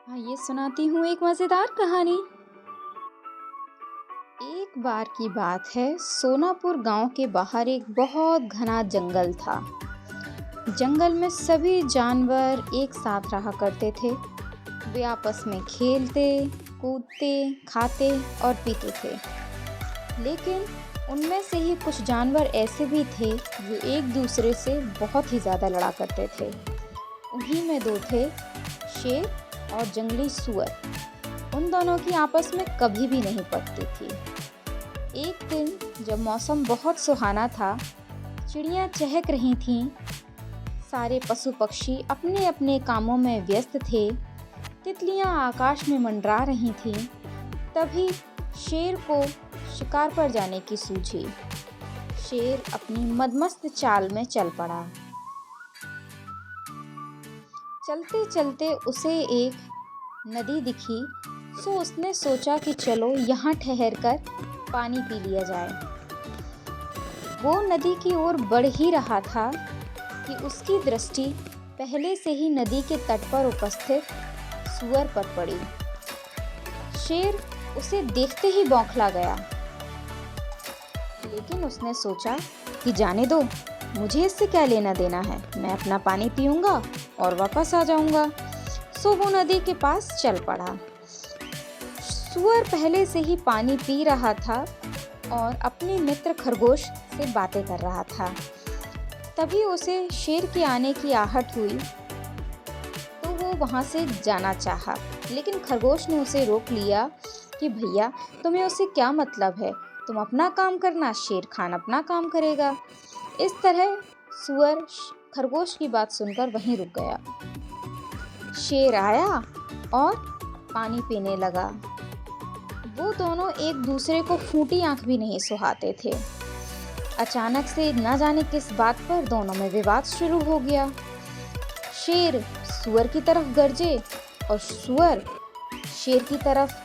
आइए सुनाती हूँ एक मज़ेदार कहानी। एक बार की बात है, सोनापुर गांव के बाहर एक बहुत घना जंगल था। जंगल में सभी जानवर एक साथ रहा करते थे। वे आपस में खेलते, कूदते, खाते और पीते थे। लेकिन उनमें से ही कुछ जानवर ऐसे भी थे जो एक दूसरे से बहुत ही ज़्यादा लड़ा करते थे। उन्हीं में दो थे, शेर और जंगली सूअर। उन दोनों की आपस में कभी भी नहीं पटती थी। एक दिन जब मौसम बहुत सुहाना था, चिड़ियाँ चहक रही थीं, सारे पशु पक्षी अपने अपने कामों में व्यस्त थे, तितलियाँ आकाश में मंडरा रही थीं, तभी शेर को शिकार पर जाने की सूझी। शेर अपनी मदमस्त चाल में चल पड़ा। चलते चलते उसे एक नदी दिखी, सो उसने सोचा कि चलो यहाँ ठहरकर पानी पी लिया जाए। वो नदी की ओर बढ़ ही रहा था कि उसकी दृष्टि पहले से ही नदी के तट पर उपस्थित सूअर पर पड़ी। शेर उसे देखते ही बौखला गया, लेकिन उसने सोचा कि जाने दो, मुझे इससे क्या लेना देना है, मैं अपना पानी पीऊंगा और वापस आ जाऊंगा। सो वो नदी के पास चल पड़ा। सूअर पहले से ही पानी पी रहा था और अपने मित्र खरगोश से बातें कर रहा था। तभी उसे शेर के आने की आहट हुई, तो वो वहाँ से जाना चाहा, लेकिन खरगोश ने उसे रोक लिया कि भैया, तुम्हें उससे क्या मतलब है, तुम अपना काम करना, शेर खान अपना काम करेगा। इस तरह सूअर खरगोश की बात सुनकर वहीं रुक गया। शेर आया और पानी पीने लगा। वो दोनों एक दूसरे को फूटी आंख भी नहीं सुहाते थे। अचानक से न जाने किस बात पर दोनों में विवाद शुरू हो गया। शेर सूअर की तरफ गरजे और सूअर शेर की तरफ।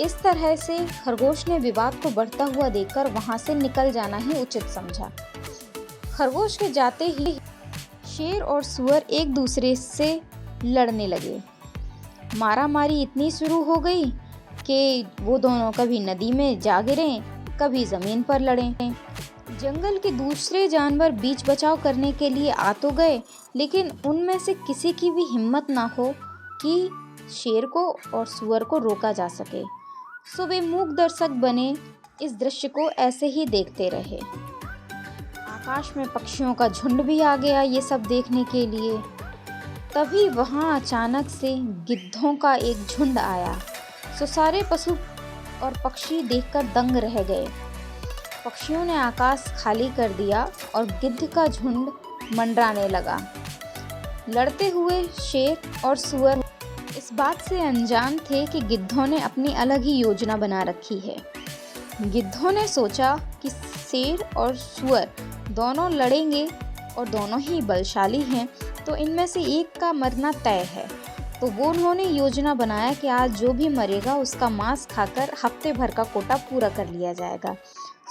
इस तरह से खरगोश ने विवाद को बढ़ता हुआ देखकर वहां से निकल जाना ही उचित समझा। खरगोश के जाते ही शेर और सूअर एक दूसरे से लड़ने लगे। मारामारी इतनी शुरू हो गई कि वो दोनों कभी नदी में जा गिरे, कभी जमीन पर लड़े। जंगल के दूसरे जानवर बीच बचाव करने के लिए आ तो गए, लेकिन उनमें से किसी की भी हिम्मत ना हो कि शेर को और सूअर को रोका जा सके। सो वे मूक दर्शक बने, इस दृश्य को ऐसे ही देखते रहे। आकाश में पक्षियों का झुंड भी आ गया ये सब देखने के लिए। तभी वहां अचानक से गिद्धों का एक झुंड आया। सो सारे पशु और पक्षी देखकर दंग रह गए। पक्षियों ने आकाश खाली कर दिया और गिद्ध का झुंड मंडराने लगा। लड़ते हुए शेर और सूअर इस बात से अनजान थे कि गिद्धों ने अपनी अलग ही योजना बना रखी है। गिद्धों ने सोचा कि शेर और सूअर दोनों लड़ेंगे और दोनों ही बलशाली हैं, तो इनमें से एक का मरना तय है। तो वो उन्होंने योजना बनाया कि आज जो भी मरेगा उसका मांस खाकर हफ्ते भर का कोटा पूरा कर लिया जाएगा।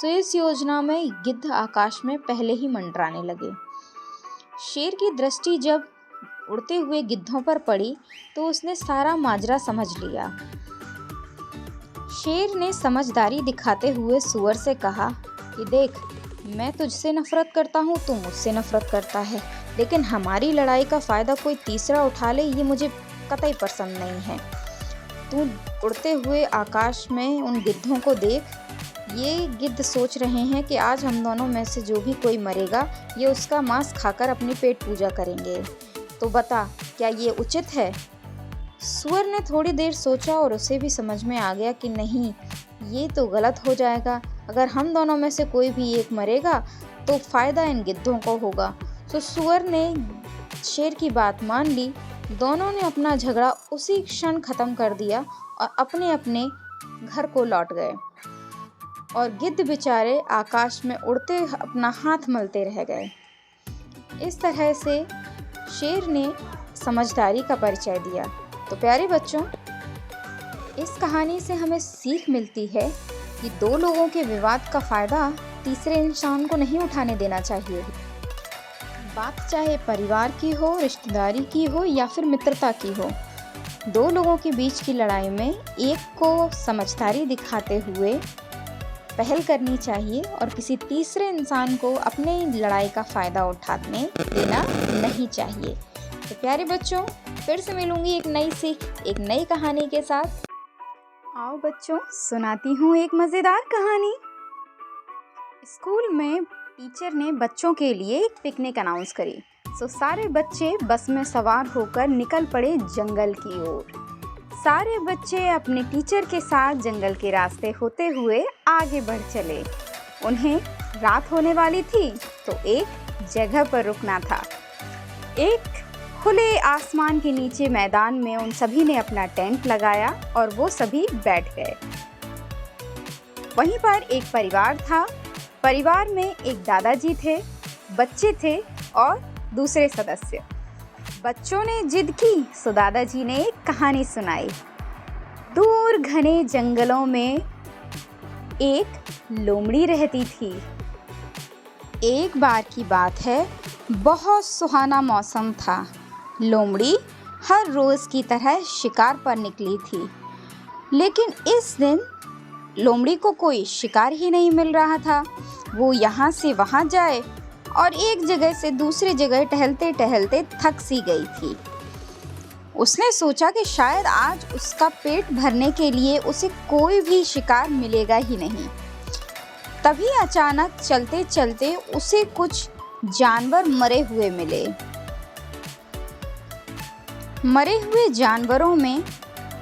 तो इस योजना में गिद्ध आकाश में पहले ही मंडराने लगे। शेर की दृष्टि जब उड़ते हुए गिद्धों पर पड़ी तो उसने सारा माजरा समझ लिया। शेर ने समझदारी दिखाते हुए सूअर से कहा कि देख, मैं तुझसे नफरत करता हूँ, तू मुझसे नफरत करता है, लेकिन हमारी लड़ाई का फ़ायदा कोई तीसरा उठा ले, ये मुझे कतई पसंद नहीं है। तू उड़ते हुए आकाश में उन गिद्धों को देख, ये गिद्ध सोच रहे हैं कि आज हम दोनों में से जो भी कोई मरेगा, ये उसका मांस खाकर अपनी पेट पूजा करेंगे। तो बता, क्या ये उचित है? सूअर ने थोड़ी देर सोचा और उसे भी समझ में आ गया कि नहीं, ये तो गलत हो जाएगा। अगर हम दोनों में से कोई भी एक मरेगा तो फ़ायदा इन गिद्धों को होगा। तो सूअर ने शेर की बात मान ली। दोनों ने अपना झगड़ा उसी क्षण खत्म कर दिया और अपने अपने घर को लौट गए। और गिद्ध बेचारे आकाश में उड़ते अपना हाथ मलते रह गए। इस तरह से शेर ने समझदारी का परिचय दिया। तो प्यारे बच्चों, इस कहानी से हमें सीख मिलती है कि दो लोगों के विवाद का फ़ायदा तीसरे इंसान को नहीं उठाने देना चाहिए। बात चाहे परिवार की हो, रिश्तेदारी की हो या फिर मित्रता की हो, दो लोगों के बीच की लड़ाई में एक को समझदारी दिखाते हुए पहल करनी चाहिए और किसी तीसरे इंसान को अपने लड़ाई का फ़ायदा उठाने देना नहीं चाहिए। तो प्यारे बच्चों, फिर से मिलूंगी एक नई सीख, एक नई कहानी के साथ। आओ बच्चों, सुनाती हूँ एक मज़ेदार कहानी। स्कूल में टीचर ने बच्चों के लिए एक पिकनिक अनाउंस करी। सारे बच्चे बस में सवार होकर निकल पड़े जंगल की ओर। सारे बच्चे अपने टीचर के साथ जंगल के रास्ते होते हुए आगे बढ़ चले। उन्हें रात होने वाली थी तो एक जगह पर रुकना था। एक खुले आसमान के नीचे मैदान में उन सभी ने अपना टेंट लगाया और वो सभी बैठ गए। वहीं पर एक परिवार था। परिवार में एक दादाजी थे, बच्चे थे और दूसरे सदस्य। बच्चों ने जिद की सो दादाजी ने एक कहानी सुनाई। दूर घने जंगलों में एक लोमड़ी रहती थी। एक बार की बात है, बहुत सुहाना मौसम था। लोमड़ी हर रोज़ की तरह शिकार पर निकली थी, लेकिन इस दिन लोमड़ी को कोई शिकार ही नहीं मिल रहा था। वो यहाँ से वहाँ जाए और एक जगह से दूसरी जगह टहलते टहलते थक सी गई थी। उसने सोचा कि शायद आज उसका पेट भरने के लिए उसे कोई भी शिकार मिलेगा ही नहीं। तभी अचानक चलते चलते उसे कुछ जानवर मरे हुए मिले। मरे हुए जानवरों में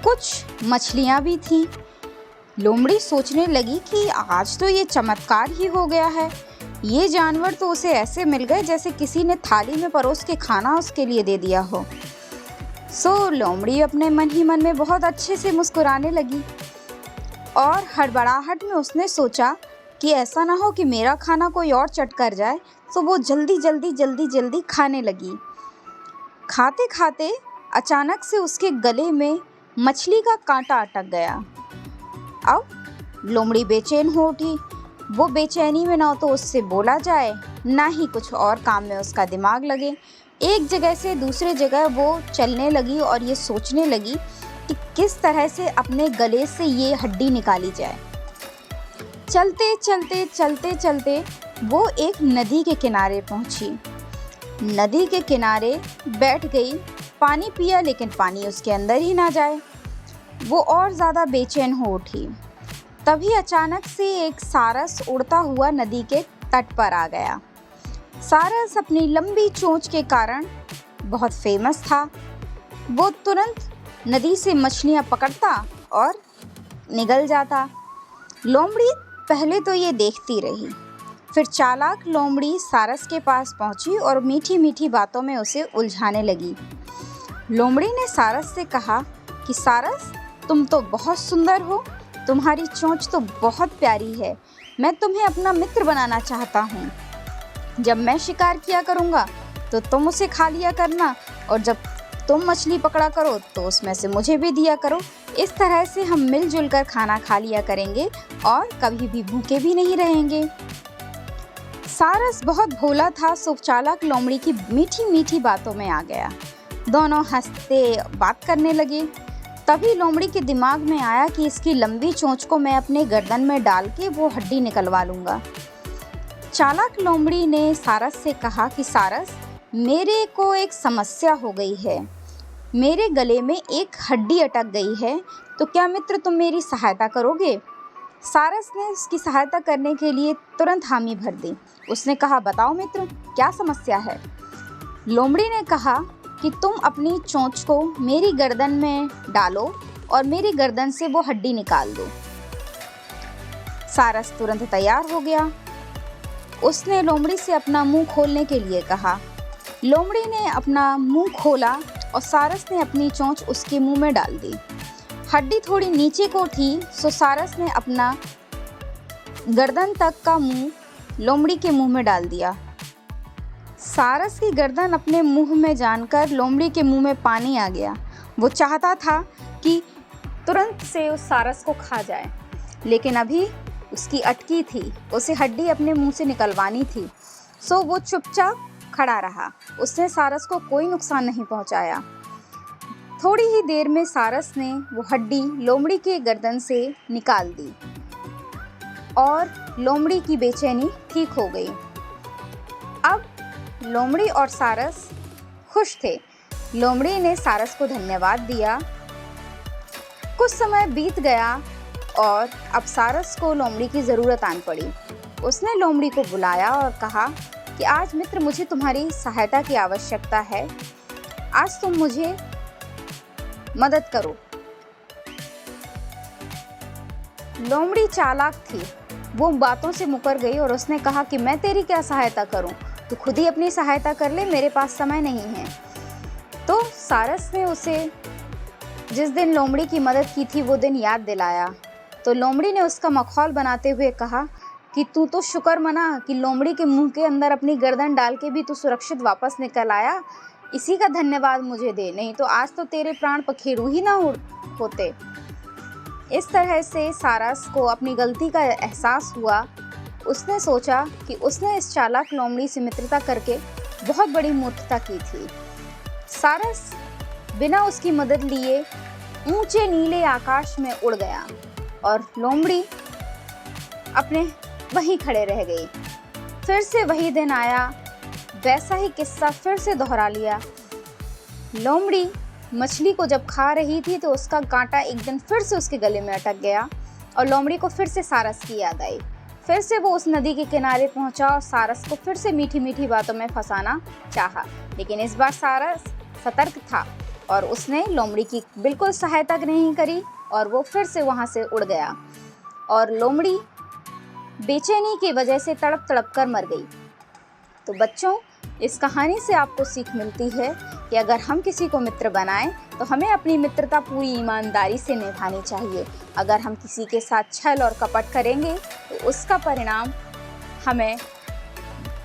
कुछ मछलियाँ भी थीं। लोमड़ी सोचने लगी कि आज तो ये चमत्कार ही हो गया है। ये जानवर तो उसे ऐसे मिल गए जैसे किसी ने थाली में परोस के खाना उसके लिए दे दिया हो। लोमड़ी अपने मन ही मन में बहुत अच्छे से मुस्कुराने लगी और हड़बड़ाहट में उसने सोचा कि ऐसा ना हो कि मेरा खाना कोई और चट कर जाए। तो वो जल्दी खाने लगी। खाते खाते अचानक से उसके गले में मछली का कांटा अटक गया। अब लोमड़ी बेचैन हो उठी। वो बेचैनी में ना तो उससे बोला जाए, ना ही कुछ और काम में उसका दिमाग लगे। एक जगह से दूसरे जगह वो चलने लगी और ये सोचने लगी कि किस तरह से अपने गले से ये हड्डी निकाली जाए। चलते चलते वो एक नदी के किनारे पहुंची। नदी के किनारे बैठ गई, पानी पिया, लेकिन पानी उसके अंदर ही ना जाए। वो और ज़्यादा बेचैन हो उठी। तभी अचानक से एक सारस उड़ता हुआ नदी के तट पर आ गया। सारस अपनी लंबी चोंच के कारण बहुत फेमस था। वो तुरंत नदी से मछलियाँ पकड़ता और निगल जाता। लोमड़ी पहले तो ये देखती रही, फिर चालाक लोमड़ी सारस के पास पहुंची और मीठी मीठी बातों में उसे उलझाने लगी। लोमड़ी ने सारस से कहा कि सारस, तुम तो बहुत सुंदर हो, तुम्हारी चोंच तो बहुत प्यारी है। मैं तुम्हें अपना मित्र बनाना चाहता हूँ। जब मैं शिकार किया करूँगा तो तुम उसे खा लिया करना, और जब तुम मछली पकड़ा करो तो उसमें से मुझे भी दिया करो। इस तरह से हम मिलजुल कर खाना खा लिया करेंगे और कभी भी भूखे भी नहीं रहेंगे। सारस बहुत भोला था, सो चालाक लोमड़ी की मीठी मीठी बातों में आ गया। दोनों हंसते बात करने लगे। तभी लोमड़ी के दिमाग में आया कि इसकी लंबी चोंच को मैं अपने गर्दन में डाल के वो हड्डी निकलवा लूँगा। चालाक लोमड़ी ने सारस से कहा कि सारस, मेरे को एक समस्या हो गई है। मेरे गले में एक हड्डी अटक गई है, तो क्या मित्र तुम मेरी सहायता करोगे? सारस ने उसकी सहायता करने के लिए तुरंत हामी भर दी। उसने कहा, बताओ मित्र, क्या समस्या है? लोमड़ी ने कहा कि तुम अपनी चोंच को मेरी गर्दन में डालो और मेरी गर्दन से वो हड्डी निकाल दो। सारस तुरंत तैयार हो गया। उसने लोमड़ी से अपना मुंह खोलने के लिए कहा। लोमड़ी ने अपना मुंह खोला और सारस ने अपनी चोंच उसके मुंह में डाल दी। हड्डी थोड़ी नीचे को थी, सो सारस ने अपना गर्दन तक का मुंह लोमड़ी के मुंह में डाल दिया। सारस की गर्दन अपने मुंह में जानकर लोमड़ी के मुंह में पानी आ गया। वो चाहता था कि तुरंत से उस सारस को खा जाए, लेकिन अभी उसकी अटकी थी, उसे हड्डी अपने मुंह से निकलवानी थी। सो वो चुपचाप खड़ा रहा। उसने सारस को कोई नुकसान नहीं पहुंचाया। थोड़ी ही देर में सारस ने वो हड्डी लोमड़ी के गर्दन से निकाल दी और लोमड़ी की बेचैनी ठीक हो गई। अब लोमड़ी और सारस खुश थे। लोमड़ी ने सारस को धन्यवाद दिया। कुछ समय बीत गया और अब सारस को लोमड़ी की ज़रूरत आन पड़ी। उसने लोमड़ी को बुलाया और कहा कि आज मित्र, मुझे तुम्हारी सहायता की आवश्यकता है। आज तुम मुझे मदद करो। लोमड़ी चालाक थी। वो बातों से मुकर गई और उसने कहा कि मैं तेरी क्या सहायता करूं? तू खुद ही अपनी सहायता कर ले, मेरे पास समय नहीं है। तो सारस ने उसे जिस दिन लोमड़ी की मदद की थी वो दिन याद दिलाया। तो लोमड़ी ने उसका मखौल बनाते हुए कहा कि तू तो शुक्र मना कि लोमड़ी के मुंह के अंदर अपनी गर्दन डाल के भी तू सुरक्षित वापस निकल आया। इसी का धन्यवाद मुझे दे, नहीं तो आज तो तेरे प्राण पखेरु ही ना होते। इस तरह से सारस को अपनी गलती का एहसास हुआ। उसने सोचा कि उसने इस चालाक लोमड़ी से मित्रता करके बहुत बड़ी मूर्खता की थी। सारस बिना उसकी मदद लिए ऊंचे नीले आकाश में उड़ गया और लोमड़ी अपने वहीं खड़े रह गई। फिर से वही दिन आया, वैसा ही किस्सा फिर से दोहरा लिया। लोमड़ी मछली को जब खा रही थी तो उसका कांटा एक दिन फिर से उसके गले में अटक गया और लोमड़ी को फिर से सारस की याद आई। फिर से वो उस नदी के किनारे पहुंचा और सारस को फिर से मीठी मीठी बातों में फंसाना चाहा, लेकिन इस बार सारस सतर्क था और उसने लोमड़ी की बिल्कुल सहायता नहीं करी और वो फिर से वहां से उड़ गया और लोमड़ी बेचैनी की वजह से तड़प तड़प कर मर गई। तो बच्चों, इस कहानी से आपको सीख मिलती है कि अगर हम किसी को मित्र बनाएं तो हमें अपनी मित्रता पूरी ईमानदारी से निभानी चाहिए। अगर हम किसी के साथ छल और कपट करेंगे तो उसका परिणाम हमें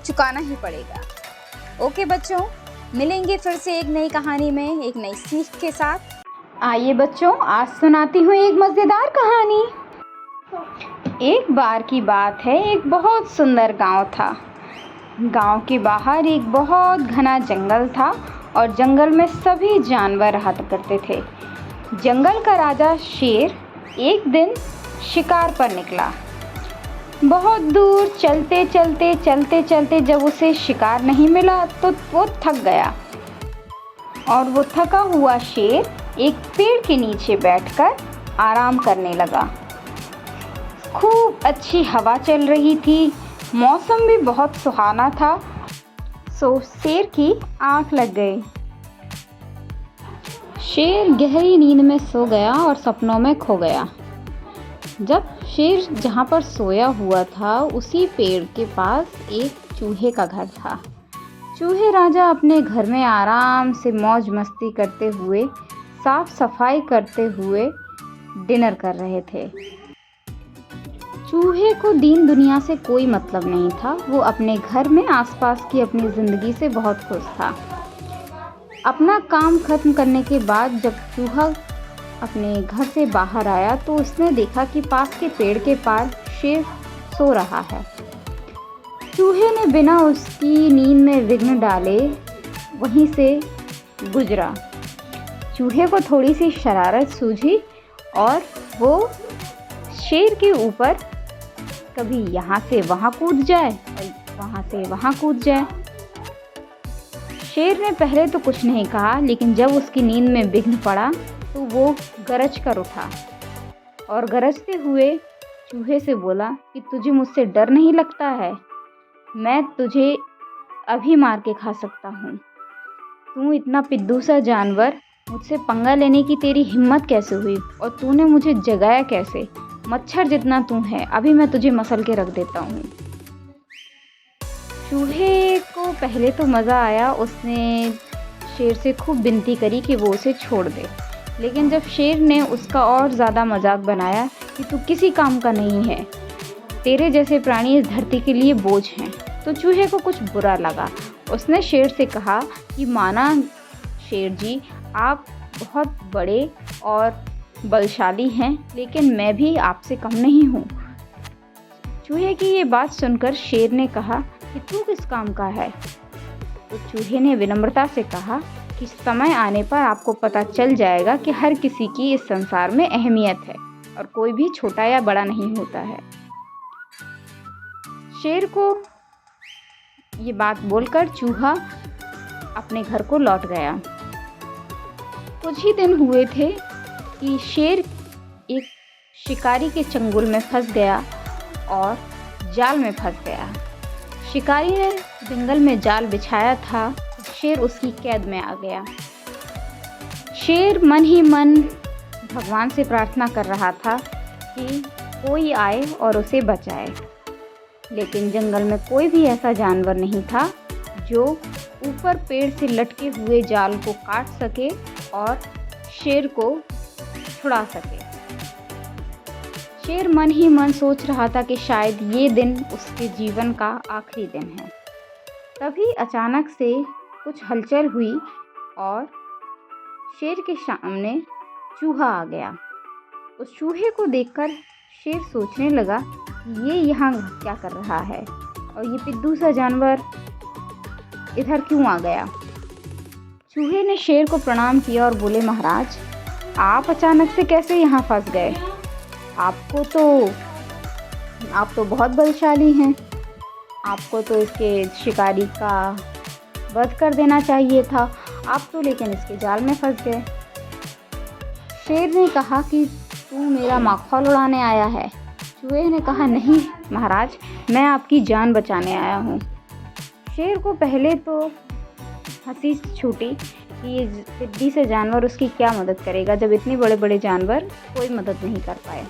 चुकाना ही पड़ेगा। ओके बच्चों, मिलेंगे फिर से एक नई कहानी में एक नई सीख के साथ। आइए बच्चों, आज सुनाती हूँ एक मज़ेदार कहानी। एक बार की बात है, एक बहुत सुंदर गांव था। गांव के बाहर एक बहुत घना जंगल था और जंगल में सभी जानवर रहा करते थे। जंगल का राजा शेर एक दिन शिकार पर निकला। बहुत दूर चलते चलते जब उसे शिकार नहीं मिला तो वो थक गया और वो थका हुआ शेर एक पेड़ के नीचे बैठकर आराम करने लगा। खूब अच्छी हवा चल रही थी, मौसम भी बहुत सुहाना था। सो शेर की आंख लग गई। शेर गहरी नींद में सो गया और सपनों में खो गया। जब शेर जहाँ पर सोया हुआ था उसी पेड़ के पास एक चूहे का घर था। चूहे राजा अपने घर में आराम से मौज मस्ती करते हुए, साफ सफाई करते हुए डिनर कर रहे थे। चूहे को दीन दुनिया से कोई मतलब नहीं था। वो अपने घर में आसपास की अपनी ज़िंदगी से बहुत खुश था। अपना काम खत्म करने के बाद जब चूहा अपने घर से बाहर आया तो उसने देखा कि पास के पेड़ के पास शेर सो रहा है। चूहे ने बिना उसकी नींद में विघ्न डाले वहीं से गुजरा। चूहे को थोड़ी सी शरारत सूझी और वो शेर के ऊपर कभी यहाँ से वहाँ कूद जाए और वहाँ से वहाँ कूद जाए। शेर ने पहले तो कुछ नहीं कहा, लेकिन जब उसकी नींद में विघ्न पड़ा तो वो गरज कर उठा और गरजते हुए चूहे से बोला कि तुझे मुझसे डर नहीं लगता है? मैं तुझे अभी मार के खा सकता हूँ। तू इतना पिद्दू सा जानवर, मुझसे पंगा लेने की तेरी हिम्मत कैसे हुई और तूने मुझे जगाया कैसे? मच्छर जितना तू है, अभी मैं तुझे मसल के रख देता हूँ। चूहे को पहले तो मज़ा आया। उसने शेर से खूब विनती करी कि वो उसे छोड़ दे, लेकिन जब शेर ने उसका और ज़्यादा मजाक बनाया कि तू किसी काम का नहीं है, तेरे जैसे प्राणी इस धरती के लिए बोझ हैं, तो चूहे को कुछ बुरा लगा। उसने शेर से कहा कि माना शेर जी, आप बहुत बड़े और बलशाली हैं, लेकिन मैं भी आपसे कम नहीं हूँ। चूहे की ये बात सुनकर शेर ने कहा कि तू किस काम का है? तो चूहे ने विनम्रता से कहा कि समय आने पर आपको पता चल जाएगा कि हर किसी की इस संसार में अहमियत है और कोई भी छोटा या बड़ा नहीं होता है। शेर को ये बात बोलकर चूहा अपने घर को लौट गया। कुछ ही दिन हुए थे कि शेर एक शिकारी के चंगुल में फंस गया और जाल में फंस गया। शिकारी ने जंगल में जाल बिछाया था, शेर उसकी कैद में आ गया। शेर मन ही मन भगवान से प्रार्थना कर रहा था कि कोई आए और उसे बचाए, लेकिन जंगल में कोई भी ऐसा जानवर नहीं था जो ऊपर पेड़ से लटके हुए जाल को काट सके और शेर को छुड़ा सके। शेर मन ही मन सोच रहा था कि शायद ये दिन उसके जीवन का आखिरी दिन है। तभी अचानक से कुछ हलचल हुई और शेर के सामने चूहा आ गया। उस चूहे को देखकर शेर सोचने लगा कि ये यहाँ क्या कर रहा है और ये पिद्दू सा जानवर इधर क्यों आ गया। चूहे ने शेर को प्रणाम किया और बोले, महाराज आप अचानक से कैसे यहाँ फंस गए? आप तो बहुत बलशाली हैं, आपको तो इसके शिकारी का वध कर देना चाहिए था, आप तो लेकिन इसके जाल में फंस गए। शेर ने कहा कि तू मेरा माखौल उड़ाने आया है। चूहे ने कहा, नहीं महाराज, मैं आपकी जान बचाने आया हूँ। शेर को पहले तो हंसी छूटी कि ये टिड्डी से जानवर उसकी क्या मदद करेगा, जब इतने बड़े बड़े जानवर कोई मदद नहीं कर पाए।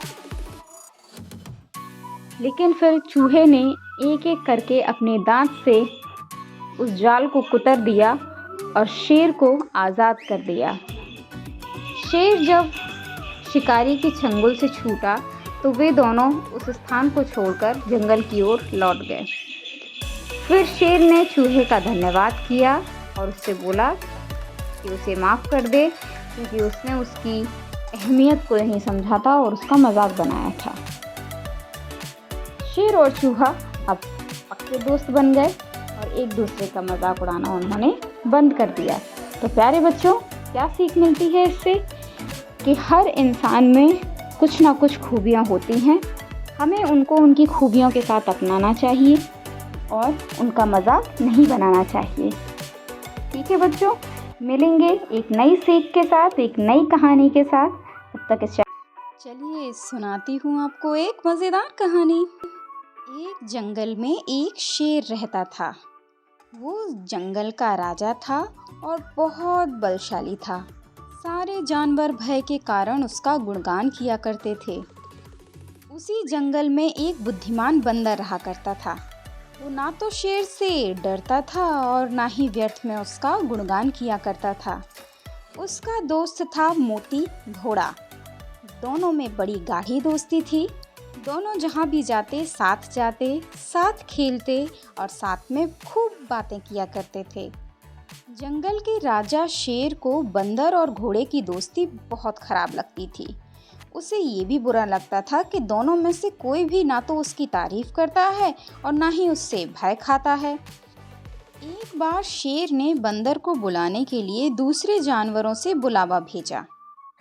लेकिन फिर चूहे ने एक एक करके अपने दांत से उस जाल को कुतर दिया और शेर को आज़ाद कर दिया। शेर जब शिकारी के चंगुल से छूटा तो वे दोनों उस स्थान को छोड़कर जंगल की ओर लौट गए। फिर शेर ने चूहे का धन्यवाद किया और उससे बोला कि उसे माफ़ कर दे, क्योंकि उसने उसकी अहमियत को नहीं समझा था और उसका मजाक बनाया था। शेर और चूहा अब पक्के दोस्त बन गए और एक दूसरे का मजाक उड़ाना उन्होंने बंद कर दिया। तो प्यारे बच्चों, क्या सीख मिलती है इससे? कि हर इंसान में कुछ ना कुछ खूबियाँ होती हैं, हमें उनको उनकी खूबियों के साथ अपनाना चाहिए और उनका मजाक नहीं बनाना चाहिए। ठीक है बच्चों, मिलेंगे एक नई सीख के साथ, एक नई कहानी के साथ। तब तक चलिए सुनाती हूँ आपको एक मज़ेदार कहानी। एक जंगल में एक शेर रहता था। वो जंगल का राजा था और बहुत बलशाली था। सारे जानवर भय के कारण उसका गुणगान किया करते थे। उसी जंगल में एक बुद्धिमान बंदर रहा करता था। वो ना तो शेर से डरता था और ना ही व्यर्थ में उसका गुणगान किया करता था। उसका दोस्त था मोती घोड़ा। दोनों में बड़ी गाढ़ी दोस्ती थी। दोनों जहाँ भी जाते, साथ खेलते और साथ में खूब बातें किया करते थे। जंगल के राजा शेर को बंदर और घोड़े की दोस्ती बहुत खराब लगती थी। उसे ये भी बुरा लगता था कि दोनों में से कोई भी ना तो उसकी तारीफ करता है और ना ही उससे भय खाता है। एक बार शेर ने बंदर को बुलाने के लिए दूसरे जानवरों से बुलावा भेजा।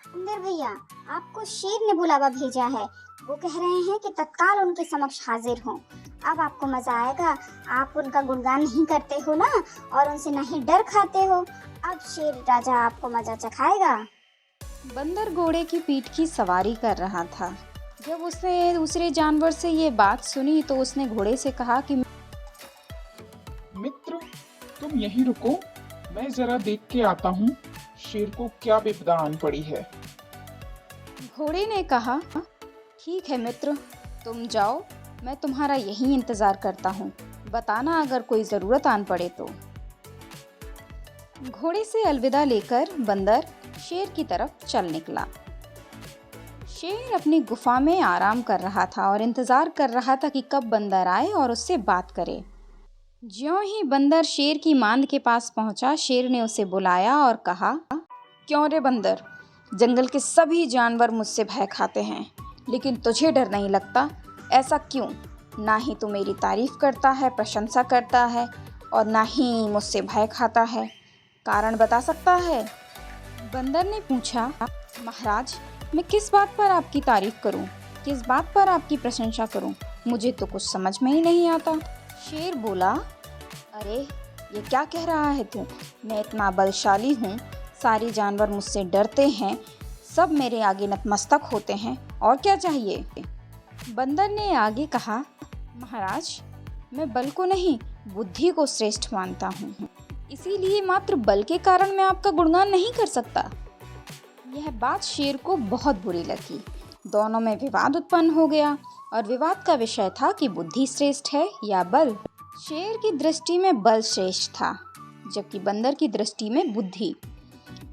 बंदर भैया, आपको शेर ने बुलावा भेजा है। वो कह रहे हैं कि तत्काल उनके समक्ष हाजिर हों। अब आपको मजा आएगा। आप उनका गुणगान नहीं करते हो ना, और उनसे नहीं डर खाते हो। अब शेर राजा आपको मजा चखाएगा। बंदर घोड़े की पीठ की सवारी कर रहा था। जब उसने दूसरे जानवर से ये बात सुनी तो उसने घोड़े से कहा कि मित्र, तुम यहीं रुको, मैं जरा देख के आता हूँ शेर को क्या विपदा आन पड़ी है। घोड़े ने कहा, ठीक है मित्र, तुम जाओ, मैं तुम्हारा यहीं इंतजार करता हूँ। बताना अगर कोई ज़रूरत आन पड़े तो। घोड़े से अलविदा लेकर बंदर शेर की तरफ चल निकला। शेर अपनी गुफा में आराम कर रहा था और इंतज़ार कर रहा था कि कब बंदर आए और उससे बात करे। ज्यों ही बंदर शेर की मांद के पास पहुंचा, शेर ने उसे बुलाया और कहा, क्यों रे बंदर, जंगल के सभी जानवर मुझसे भय खाते हैं, लेकिन तुझे डर नहीं लगता, ऐसा क्यों? ना ही तू मेरी तारीफ करता है, प्रशंसा करता है, और ना ही मुझसे भय खाता है। कारण बता सकता है? बंदर ने पूछा, महाराज, मैं किस बात पर आपकी तारीफ करूं? किस बात पर आपकी प्रशंसा करूं? मुझे तो कुछ समझ में ही नहीं आता। शेर बोला, अरे ये क्या कह रहा है तू? मैं इतना बलशाली हूँ, सारे जानवर मुझसे डरते हैं, सब मेरे आगे नतमस्तक होते हैं, और क्या चाहिए? बंदर ने आगे कहा, महाराज, मैं बल को नहीं बुद्धि को श्रेष्ठ मानता हूँ, इसीलिए मात्र बल के कारण मैं आपका गुणगान नहीं कर सकता। यह बात शेर को बहुत बुरी लगी। दोनों में विवाद उत्पन्न हो गया और विवाद का विषय था कि बुद्धि श्रेष्ठ है या बल। शेर की दृष्टि में बल श्रेष्ठ था, जबकि बंदर की दृष्टि में बुद्धि।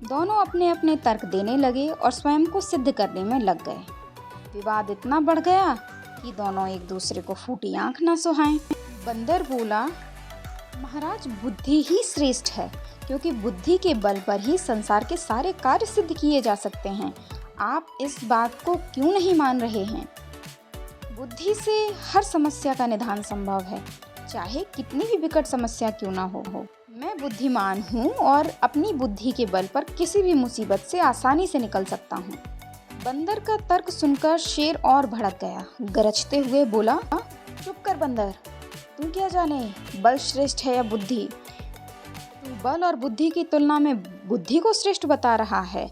दोनों अपने अपने तर्क देने लगे और स्वयं को सिद्ध करने में लग गए। विवाद इतना बढ़ गया कि दोनों एक दूसरे को फूटी आंख न सुहाएं। बंदर बोला, महाराज, बुद्धि ही श्रेष्ठ है, क्योंकि बुद्धि के बल पर ही संसार के सारे कार्य सिद्ध किए जा सकते हैं। आप इस बात को क्यों नहीं मान रहे हैं? बुद्धि से हर समस्या का निदान संभव है, चाहे कितनी भी विकट समस्या क्यों ना हो। मैं बुद्धिमान हूँ और अपनी बुद्धि के बल पर किसी भी मुसीबत से आसानी से निकल सकता हूँ। बंदर का तर्क सुनकर शेर और भड़क गया। गरजते हुए बोला, चुप कर बंदर, तू क्या जाने बल श्रेष्ठ है या बुद्धि? तू बल और बुद्धि की तुलना में बुद्धि को श्रेष्ठ बता रहा है।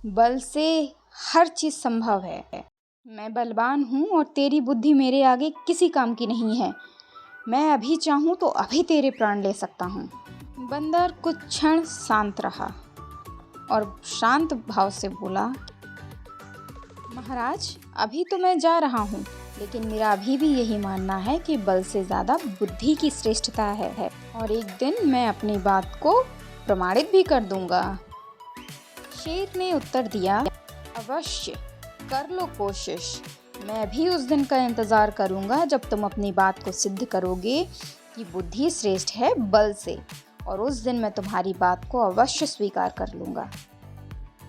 बल से हर चीज संभव है। मैं बलवान हूँ और तेरी बुद्धि मेरे आगे किसी काम की नहीं है। मैं अभी चाहूँ तो अभी तेरे प्राण ले सकता हूँ। बंदर कुछ क्षण शांत रहा और शांत भाव से बोला, महाराज, अभी तो मैं जा रहा हूँ, लेकिन मेरा अभी भी यही मानना है कि बल से ज़्यादा बुद्धि की श्रेष्ठता है और एक दिन मैं अपनी बात को प्रमाणित भी कर दूंगा। शेर ने उत्तर दिया, अवश्य कर लो कोशिश। मैं भी उस दिन का इंतज़ार करूंगा जब तुम अपनी बात को सिद्ध करोगे कि बुद्धि श्रेष्ठ है बल से, और उस दिन मैं तुम्हारी बात को अवश्य स्वीकार कर लूँगा।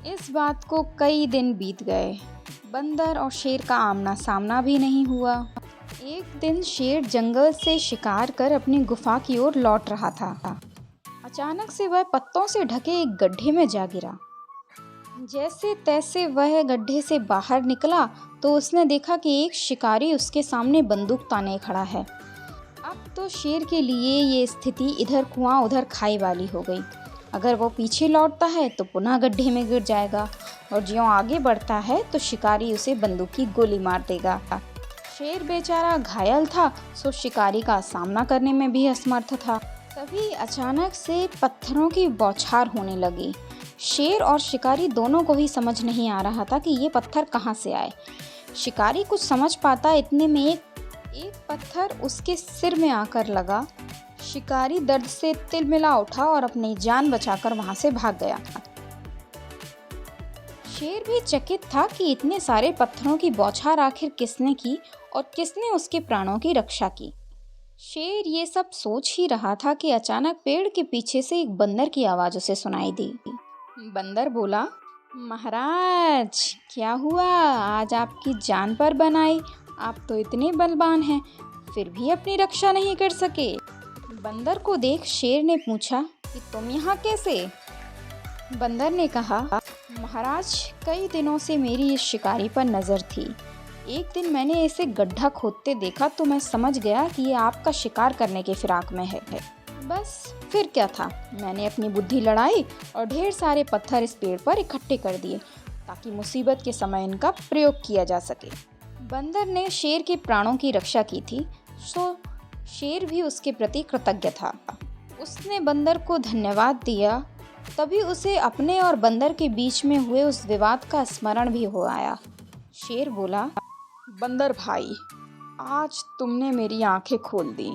इस बात को कई दिन बीत गए। बंदर और शेर का आमना सामना भी नहीं हुआ। एक दिन शेर जंगल से शिकार कर अपनी गुफा की ओर लौट रहा था। अचानक से वह पत्तों से ढके एक गड्ढे में जा गिरा। जैसे तैसे वह गड्ढे से बाहर निकला तो उसने देखा कि एक शिकारी उसके सामने बंदूक ताने खड़ा है। अब तो शेर के लिए ये स्थिति इधर कुआं उधर खाई वाली हो गई। अगर वो पीछे लौटता है तो पुनः गड्ढे में गिर जाएगा, और ज्यों आगे बढ़ता है तो शिकारी उसे बंदूक की गोली मार देगा। शेर बेचारा घायल था, सो शिकारी का सामना करने में भी असमर्थ था। तभी अचानक से पत्थरों की बौछार होने लगी। शेर और शिकारी दोनों को ही समझ नहीं आ रहा था कि ये पत्थर कहाँ से आए। शिकारी कुछ समझ पाता इतने में एक पत्थर उसके सिर में आकर लगा। शिकारी दर्द से तिलमिला उठा और अपनी जान बचाकर वहां से भाग गया। शेर भी चकित था कि इतने सारे पत्थरों की बौछार आखिर किसने की और किसने उसके प्राणों की रक्षा की। शेर ये सब सोच ही रहा था कि अचानक पेड़ के पीछे से एक बंदर की आवाज उसे सुनाई दी। बंदर बोला, महाराज, क्या हुआ? आज आपकी जान पर बनाई। आप तो इतने बलवान हैं, फिर भी अपनी रक्षा नहीं कर सके। बंदर को देख शेर ने पूछा कि तुम यहाँ कैसे? बंदर ने कहा, महाराज, कई दिनों से मेरी इस शिकारी पर नज़र थी। एक दिन मैंने इसे गड्ढा खोदते देखा तो मैं समझ गया कि ये आपका शिकार करने के फिराक में है। बस फिर क्या था, मैंने अपनी बुद्धि लड़ाई और ढेर सारे पत्थर इस पेड़ पर इकट्ठे कर दिए ताकि मुसीबत के समय इनका प्रयोग किया जा सके। बंदर ने शेर के प्राणों की रक्षा की थी, तो शेर भी उसके प्रति कृतज्ञ था। उसने बंदर को धन्यवाद दिया। तभी उसे अपने और बंदर के बीच में हुए उस विवाद का स्मरण भी हो आया। शेर बोला, बंदर भाई, आज तुमने मेरी आंखें खोल दी।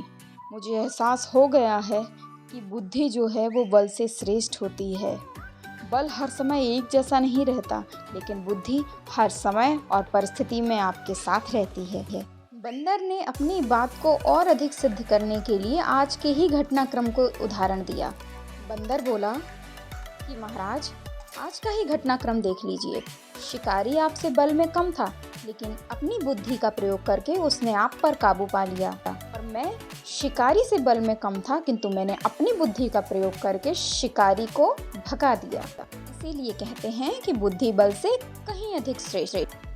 मुझे एहसास हो गया है कि बुद्धि जो है वो बल से श्रेष्ठ होती है। बल हर समय एक जैसा नहीं रहता, लेकिन बुद्धि हर समय और परिस्थिति में आपके साथ रहती है। बंदर ने अपनी बात को और अधिक सिद्ध करने के लिए आज के ही घटनाक्रम को उदाहरण दिया। बंदर बोला कि महाराज, आज का ही घटनाक्रम देख लीजिए। शिकारी आपसे बल में कम था, लेकिन अपनी बुद्धि का प्रयोग करके उसने आप पर काबू पा लिया और मैं शिकारी से बल में कम था, किंतु मैंने अपनी बुद्धि का प्रयोग करके शिकारी को भगा दिया था। इसीलिए कहते हैं कि बुद्धि बल से कहीं अधिक श्रेष्ठ है।